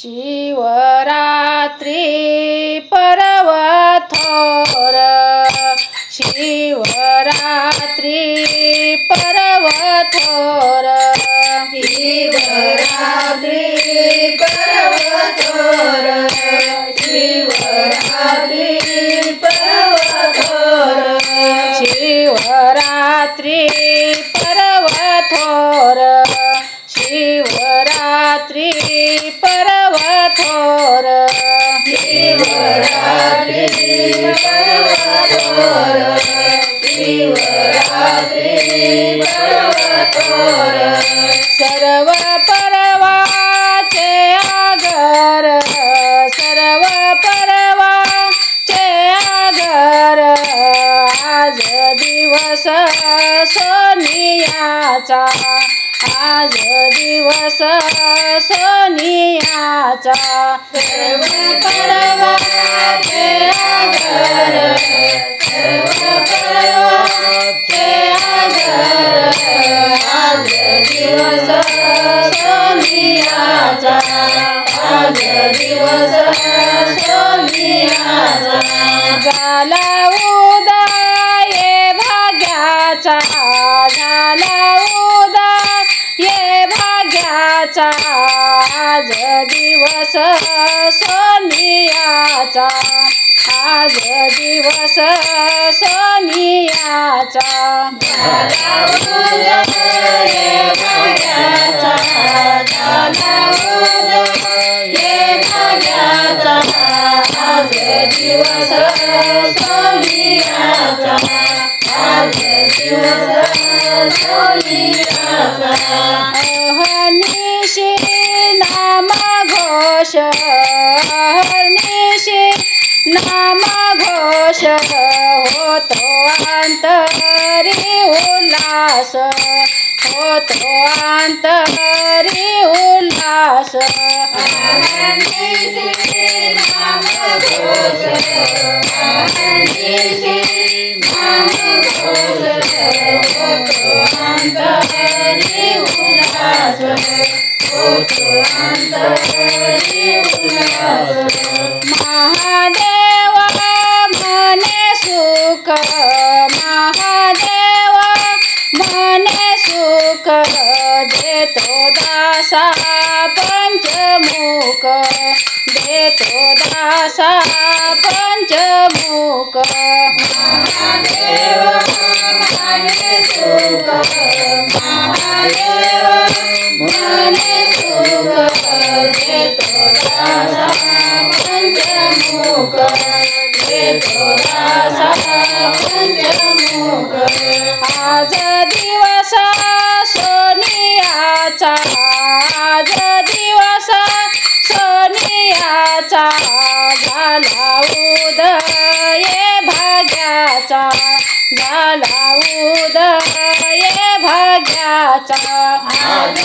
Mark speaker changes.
Speaker 1: शिवरात्री पर्व थोर, शिवरात्री पर्व थोर,
Speaker 2: शिवरात्री पर्व थोर, शिवरात्री पर्व थोर,
Speaker 1: शिवरात्री पर्व थोर, शिवरात्री पर्व थोर,
Speaker 2: शिवरात्री पर्व थोर, शिवरात्री पर्व थोर,
Speaker 1: सर्व पर्वाचे आगर, सर्व पर्वाचे आगर, आज दिवस सोनियाचा, आज दिवस सोनियाचा,
Speaker 2: सर्व पर्वाचे आगर, सर्व पर्वाचे आगर, आज दिवस सोनियाचा, आज दिवस सोनियाचा,
Speaker 1: झाला उदय भाग्याचा, झाला उदय भाग्याचा, आज दिवस सोनियाचा, आज दिवस सोनियाचा,
Speaker 2: झाला उदय भाग्याचा, झाला उदय भाग्याचा, आज दिवस सोनियाचा, आज दिवस सोनियाचा,
Speaker 1: अहर्निशी नाम घोष, अहर्निशी नाम घोष, होतो अंतरी उल्हास, होतो अंतरी उल्हास,
Speaker 2: अहर्निशी नाम घोष, अहर्निशी नाम घोष, होतो अंतरी उल्हास, होतो अंतरी उल्हास,
Speaker 1: महादेव मने सुख, महादेव मने सुख, देतो दासा पंचमुख, देतो दासा पंचमुख,
Speaker 2: महादेव मने सुख, महादेव मने सुख, देतो दासा पंचमुख, देतो दासा पंचमुख,
Speaker 1: आज दिवस सोनियाचा, आज दिवस सोनियाचा, झाला उदय भाग्याचा, झाला उदय भाग्याचा,
Speaker 2: आज